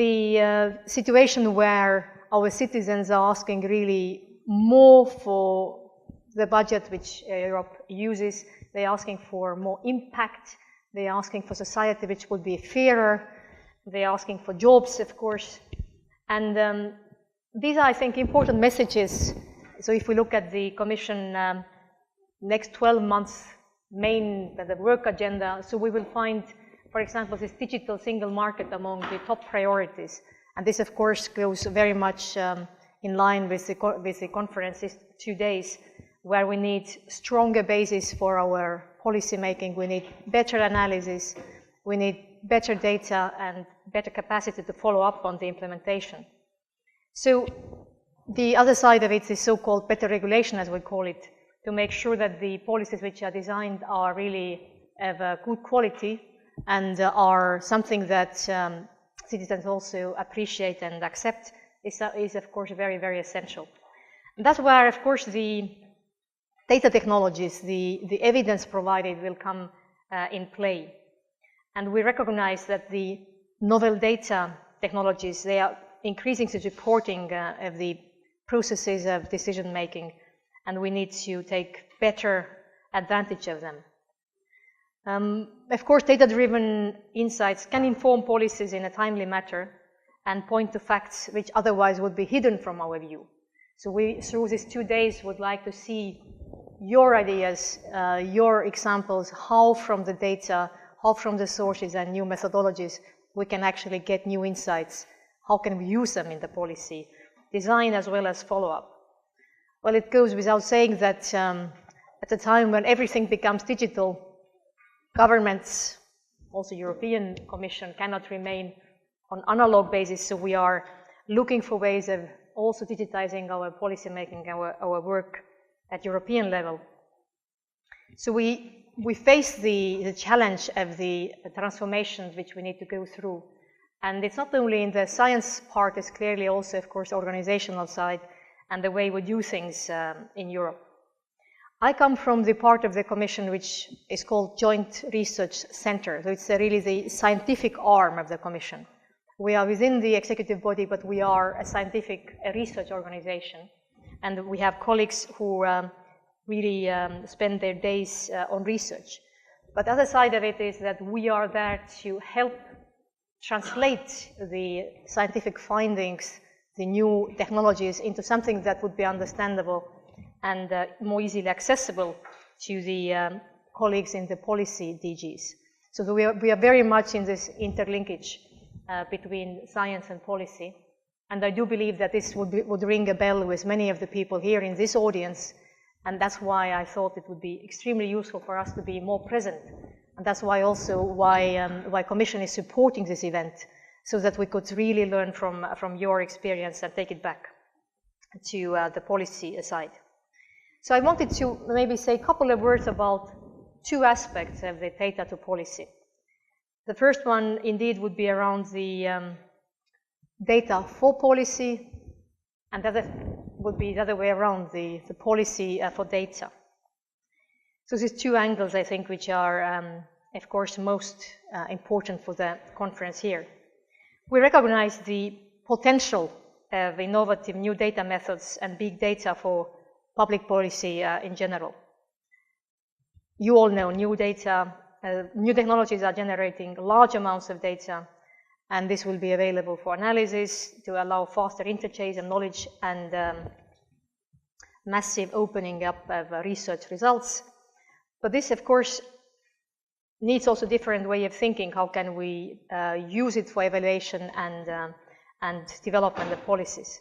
the situation where our citizens are asking really more for the budget which Europe uses. They're asking for more impact. They're asking for society which would be fairer. They're asking for jobs, of course. And these are, I think, important messages. So if we look at the Commission next 12 months main the work agenda, so we will find, for example, this digital single market among the top priorities. And this, of course, goes very much in line with the conference these 2 days, where we need stronger basis for our policy making. We need better analysis. We need better data and better capacity to follow up on the implementation. So the other side of it is so-called better regulation, as we call it, to make sure that the policies which are designed are really of a good quality and are something that citizens also appreciate and accept is of course very, very essential. And that's where, of course, the data technologies, the evidence provided will come in play. And we recognize that the novel data technologies, they are increasingly supporting of the processes of decision making, and we need to take better advantage of them. Of course, data-driven insights can inform policies in a timely manner and point to facts which otherwise would be hidden from our view. So we, through these 2 days, would like to see your ideas, your examples, how from the data, how from the sources and new methodologies we can actually get new insights. How can we use them in the policy design as well as follow-up? Well, it goes without saying that at a time when everything becomes digital, governments, also European Commission, cannot remain on analog basis, so we are looking for ways of also digitizing our policy making, our work at European level. So we face the challenge of the transformations which we need to go through. And it's not only in the science part, it's clearly also, of course, organizational side and the way we do things in Europe. I come from the part of the Commission which is called Joint Research Center. So it's really the scientific arm of the Commission. We are within the executive body, but we are a scientific research organization. And we have colleagues who really spend their days on research. But the other side of it is that we are there to help translate the scientific findings, the new technologies, into something that would be understandable and more easily accessible to the colleagues in the policy DGs. So we are very much in this interlinkage between science and policy. And I do believe that this would ring a bell with many of the people here in this audience. And that's why I thought it would be extremely useful for us to be more present. And that's why also why Commission is supporting this event, so that we could really learn from your experience and take it back to the policy side. So I wanted to maybe say a couple of words about 2 aspects of the data to policy. The first one indeed would be around the data for policy, and the other would be the other way around, the policy for data. So these 2 angles, I think, which are, of course, most important for the conference here. We recognize the potential of innovative new data methods and big data for public policy in general. You all know new data, new technologies are generating large amounts of data, and this will be available for analysis to allow faster interchange of knowledge and massive opening up of research results. But this, of course, needs also different way of thinking. How can we use it for evaluation and development of policies?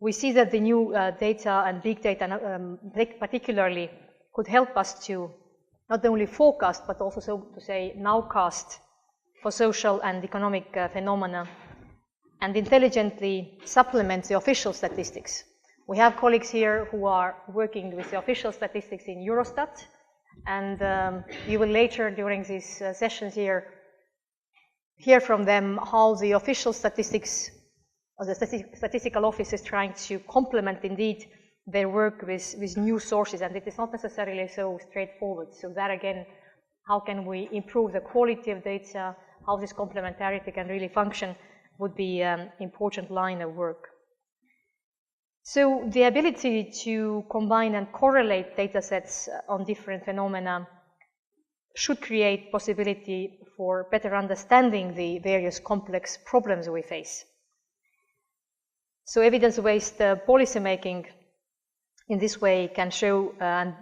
We see that the new data and big data particularly could help us to not only forecast, but also, so to say, nowcast for social and economic phenomena, and intelligently supplement the official statistics. We have colleagues here who are working with the official statistics in Eurostat, and you will later during these sessions here hear from them how the official statistics or the statistical office is trying to complement indeed their work with new sources, and it is not necessarily so straightforward. So that again, how can we improve the quality of data, how this complementarity can really function, would be an important line of work. So the ability to combine and correlate data sets on different phenomena should create possibility for better understanding the various complex problems we face. So evidence-based policymaking in this way can show and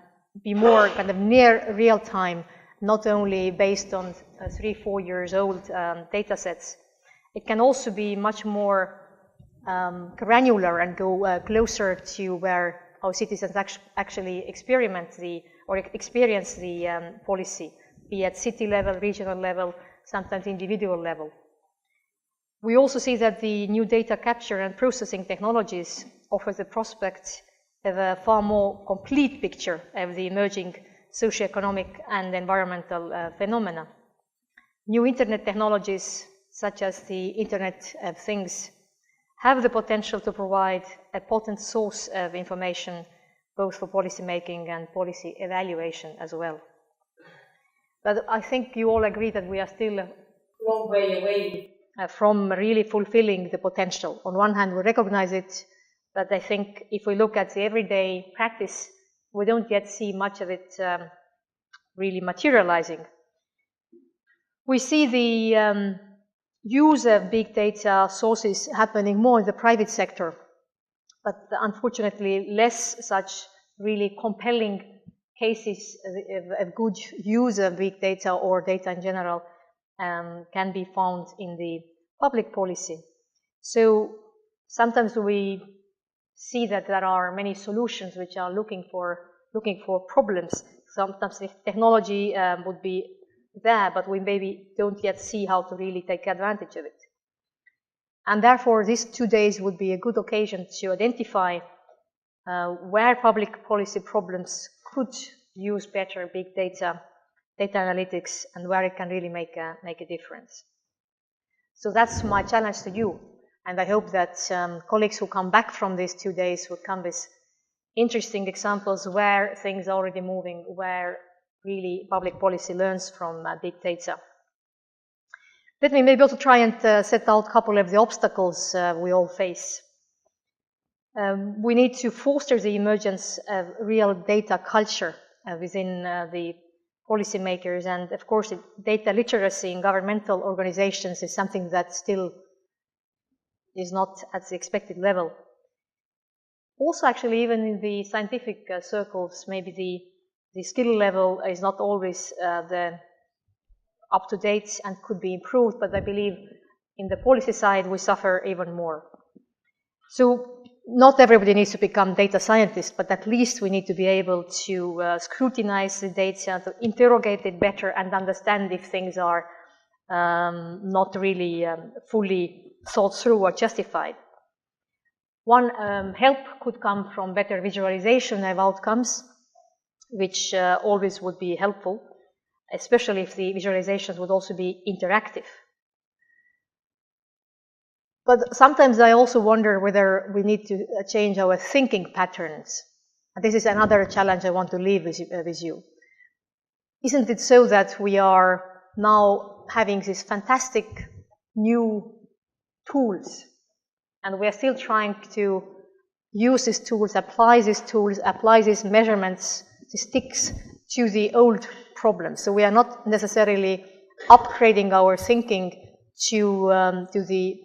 be more kind of near real-time, not only based on 3-4 years old data sets. It can also be much more granular and go closer to where our citizens actually experience the policy, be at city level, regional level, sometimes individual level. We also see that the new data capture and processing technologies offer the prospect of a far more complete picture of the emerging socioeconomic and environmental phenomena. New internet technologies, such as the Internet of Things, have the potential to provide a potent source of information, both for policy making and policy evaluation as well. But I think you all agree that we are still a long way away from really fulfilling the potential. On one hand, we recognize it, but I think if we look at the everyday practice, we don't yet see much of it really materializing. We see the use of big data sources happening more in the private sector, but unfortunately less such really compelling cases of good use of big data or data in general can be found in the public policy. So sometimes we see that there are many solutions which are looking for problems. Sometimes the technology would be there, but we maybe don't yet see how to really take advantage of it. And therefore, these 2 days would be a good occasion to identify where public policy problems could use better big data, data analytics, and where it can really make a difference. So that's my challenge to you. And I hope that colleagues who come back from these 2 days will come with interesting examples where things are already moving, where really public policy learns from big data. Let me maybe also try and set out a couple of the obstacles we all face. We need to foster the emergence of real data culture within the policymakers, and of course data literacy in governmental organizations is something that still is not at the expected level. Also, actually, even in the scientific circles, maybe the skill level is not always the up-to-date and could be improved, but I believe in the policy side we suffer even more. So not everybody needs to become data scientists, but at least we need to be able to scrutinize the data, to interrogate it better and understand if things are not really fully thought through or justified. One help could come from better visualization of outcomes, which always would be helpful, especially if the visualizations would also be interactive. But sometimes I also wonder whether we need to change our thinking patterns. And this is another challenge I want to leave with you. Isn't it so that we are now having these fantastic new tools, and we are still trying to use these tools, apply these measurements, the sticks, to the old problems. So we are not necessarily upgrading our thinking to the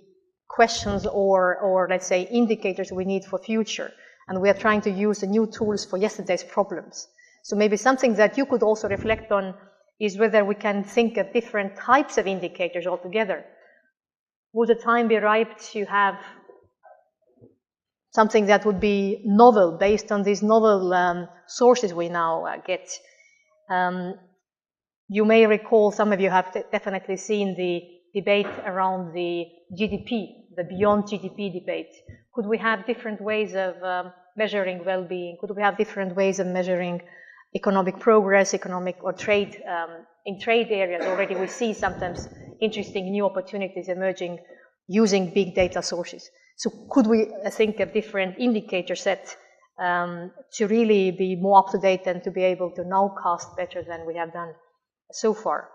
questions or let's say indicators we need for future, and we are trying to use the new tools for yesterday's problems. So maybe something that you could also reflect on is whether we can think of different types of indicators altogether. Would the time be ripe to have something that would be novel, based on these novel sources we now get? You may recall, some of you have definitely seen the debate around the GDP, the beyond GDP debate. Could we have different ways of measuring well-being? Could we have different ways of measuring economic progress, economic or trade? In trade areas already we see sometimes interesting new opportunities emerging using big data sources. So could we think of different indicator sets to really be more up-to-date and to be able to now cast better than we have done so far?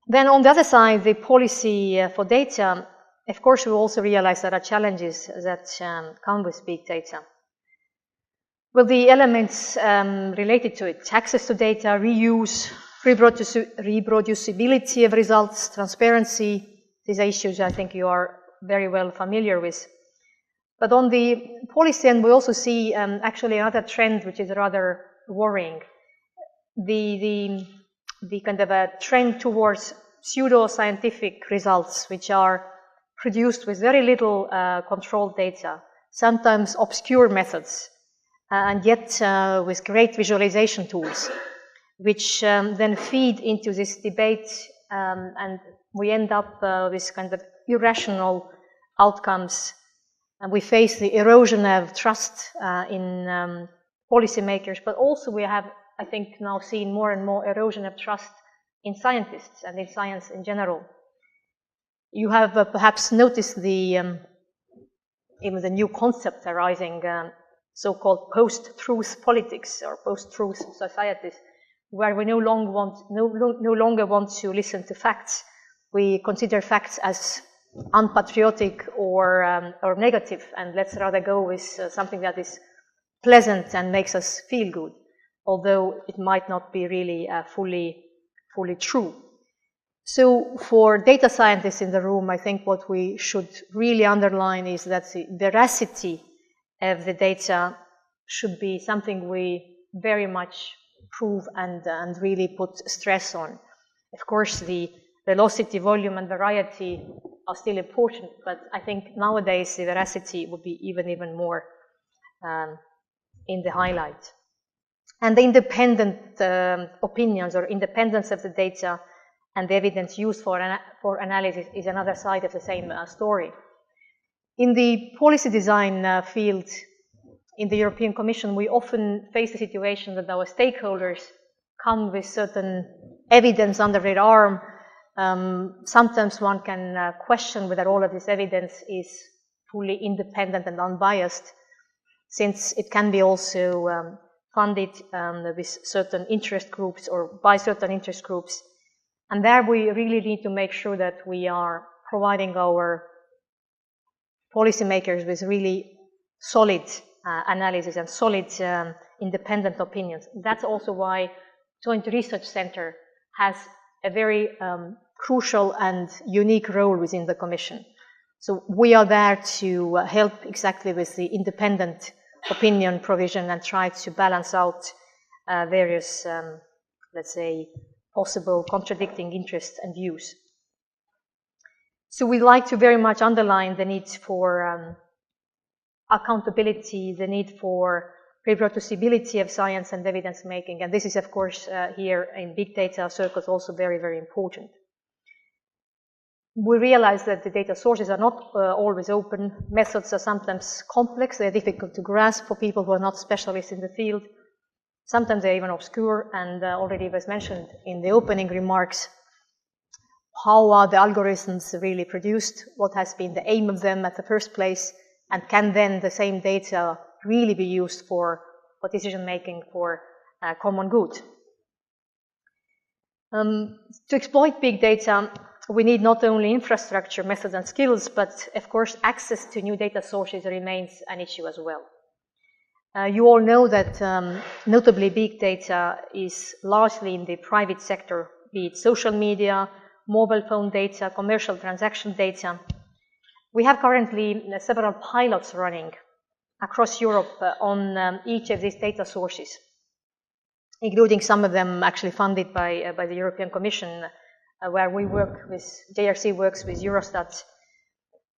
Then on the other side, the policy for data, of course, we also realize there are challenges that come with big data. Well, the elements related to it, access to data, reuse, reproducibility of results, transparency, these issues I think you are very well familiar with. But on the policy end, we also see actually another trend which is rather worrying. The kind of a trend towards pseudo-scientific results which are produced with very little controlled data, sometimes obscure methods, and yet with great visualization tools, which then feed into this debate, and we end up with kind of irrational outcomes. And we face the erosion of trust in policymakers, but also we have, I think, now seen more and more erosion of trust in scientists and in science in general. You have perhaps noticed the even the new concept arising, so-called post-truth politics or post-truth societies, where we no longer want to listen to facts. We consider facts as unpatriotic or negative, and let's rather go with something that is pleasant and makes us feel good, although it might not be really fully true. So for data scientists in the room, I think what we should really underline is that the veracity of the data should be something we very much prove and really put stress on. Of course, the velocity, volume, and variety are still important, but I think nowadays the veracity would be even more in the highlight. And the independent opinions or independence of the data and the evidence used for analysis is another side of the same story. In the policy design field, in the European Commission, we often face the situation that our stakeholders come with certain evidence under their arm. Sometimes one can question whether all of this evidence is fully independent and unbiased, since it can be also funded with certain interest groups or by certain interest groups. And there we really need to make sure that we are providing our policymakers with really solid analysis and solid independent opinions. That's also why Joint Research Center has a very crucial and unique role within the Commission. So we are there to help exactly with the independent opinion provision and try to balance out various, let's say, possible contradicting interests and views. So we'd like to very much underline the need for accountability, the need for reproducibility of science and evidence making, and this is, of course, here in big data circles also very important. We realize that the data sources are not always open. Methods are sometimes complex. They're difficult to grasp for people who are not specialists in the field. Sometimes they're even obscure, and already was mentioned in the opening remarks, how are the algorithms really produced? What has been the aim of them at the first place? And can then the same data really be used for decision making for common good? To exploit big data, we need not only infrastructure, methods, and skills, but of course access to new data sources remains an issue as well. You all know that notably big data is largely in the private sector, be it social media, mobile phone data, commercial transaction data. We have currently several pilots running across Europe on each of these data sources, including some of them actually funded by the European Commission, where we work with, JRC works with Eurostat.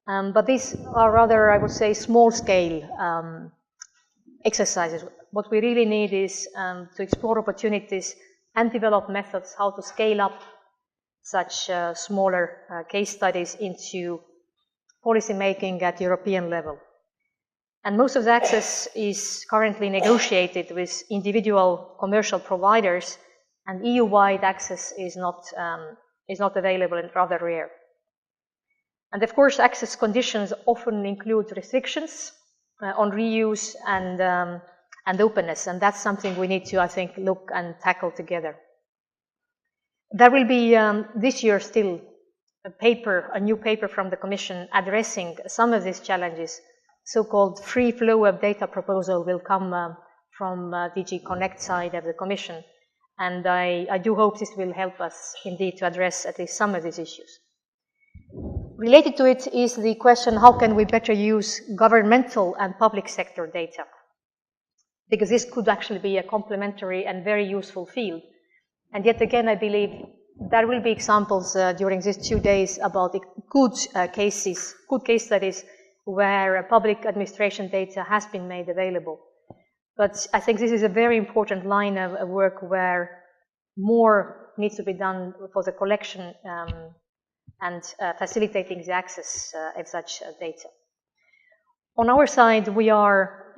But these are rather, I would say, small-scale exercises. What we really need is to explore opportunities and develop methods how to scale up such smaller case studies into policy making at European level. And most of the access is currently negotiated with individual commercial providers, and EU-wide access is not available and rather rare. And of course, access conditions often include restrictions on reuse and openness, and that's something we need to, I think, look and tackle together. There will be this year still a new paper from the Commission addressing some of these challenges. So-called free flow of data proposal will come from DG Connect side of the Commission. And I do hope this will help us indeed to address at least some of these issues. Related to it is the question, how can we better use governmental and public sector data? Because this could actually be a complementary and very useful field. And yet again, I believe there will be examples during these 2 days about the good case studies where public administration data has been made available. But I think this is a very important line of work where more needs to be done for the collection and facilitating the access of such data. On our side, we are,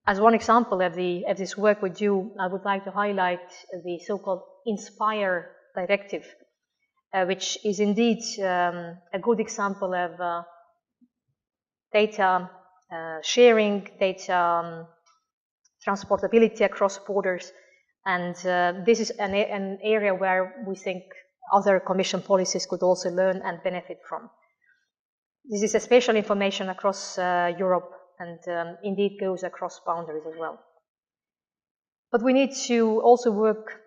as one example of this work we do, I would like to highlight the so-called Inspire Directive, which is indeed a good example of data sharing, data transportability across borders, and this is an area where we think other Commission policies could also learn and benefit from. This is a spatial information across Europe and indeed goes across boundaries as well. But we need to also work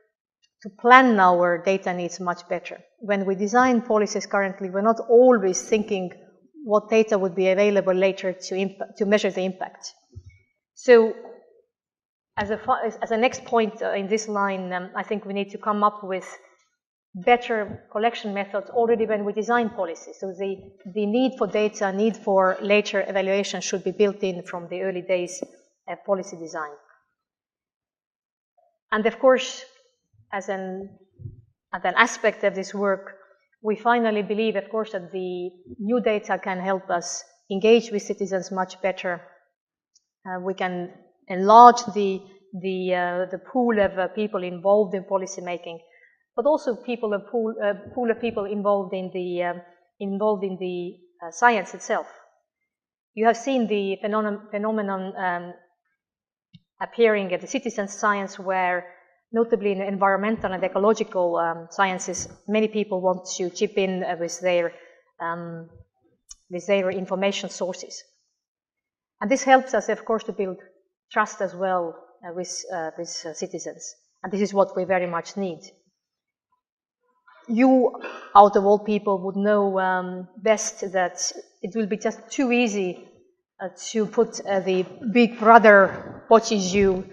to plan our data needs much better. When we design policies currently, we're not always thinking what data would be available later to measure the impact. So as a next point in this line, I think we need to come up with better collection methods already when we design policies. So the need for data, need for later evaluation should be built in from the early days of policy design. And of course, as an aspect of this work, we finally believe, of course, that the new data can help us engage with citizens much better. We can enlarge the pool of people involved in policy making, but also a pool of people involved in the science itself. You have seen the phenomenon appearing at the citizen science, where notably in environmental and ecological sciences, many people want to chip in with their information sources. And this helps us, of course, to build trust as well with citizens. And this is what we very much need. You, out of all people, would know best that it will be just too easy to put the big brother watches you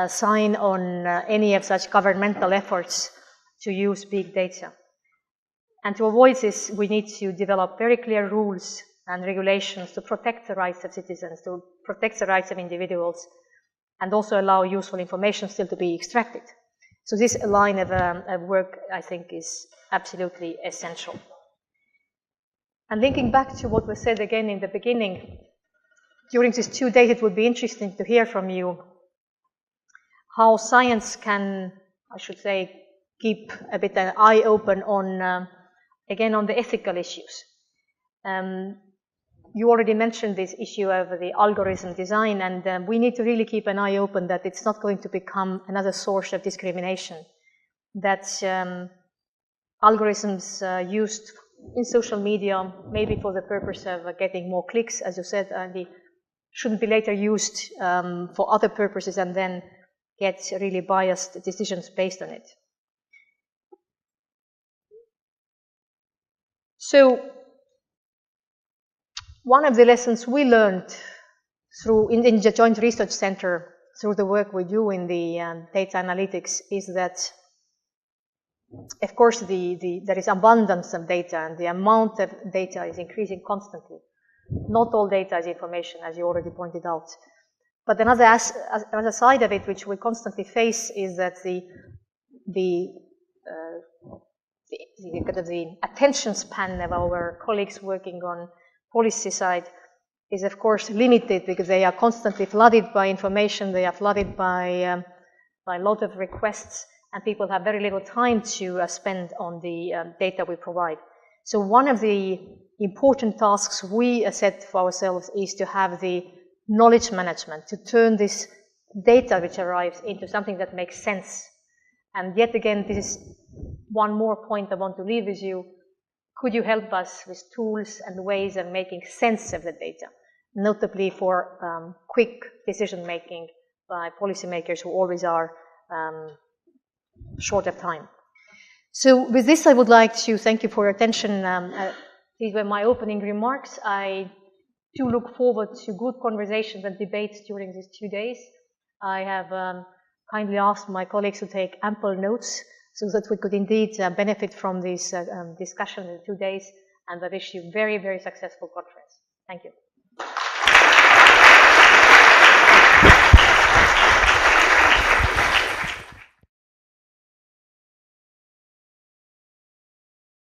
sign on any of such governmental efforts to use big data. And to avoid this, we need to develop very clear rules and regulations to protect the rights of citizens, to protect the rights of individuals, and also allow useful information still to be extracted. So this line of work, I think, is absolutely essential. And linking back to what was said again in the beginning, during these 2 days it would be interesting to hear from you how science can, I should say, keep a bit an eye open on, again, on the ethical issues. You already mentioned this issue of the algorithm design, and we need to really keep an eye open that it's not going to become another source of discrimination, that algorithms used in social media, maybe for the purpose of getting more clicks, as you said, Andy, shouldn't be later used for other purposes and then get really biased decisions based on it. So one of the lessons we learned in the Joint Research Center through the work we do in the data analytics is that, of course, there is abundance of data, and the amount of data is increasing constantly. Not all data is information, as you already pointed out. But another side of it, which we constantly face, is that the attention span of our colleagues working on policy side is, of course, limited, because they are constantly flooded by information. They are flooded by a lot of requests, and people have very little time to spend on the data we provide. So one of the important tasks we set for ourselves is to have the knowledge management, to turn this data which arrives into something that makes sense. And yet again, this is one more point I want to leave with you. Could you help us with tools and ways of making sense of the data, notably for quick decision making by policymakers who always are short of time? So with this, I would like to thank you for your attention. These were my opening remarks. I do look forward to good conversations and debates during these 2 days. I have kindly asked my colleagues to take ample notes so that we could indeed benefit from this discussion in 2 days, and I wish you a very, very successful conference. Thank you.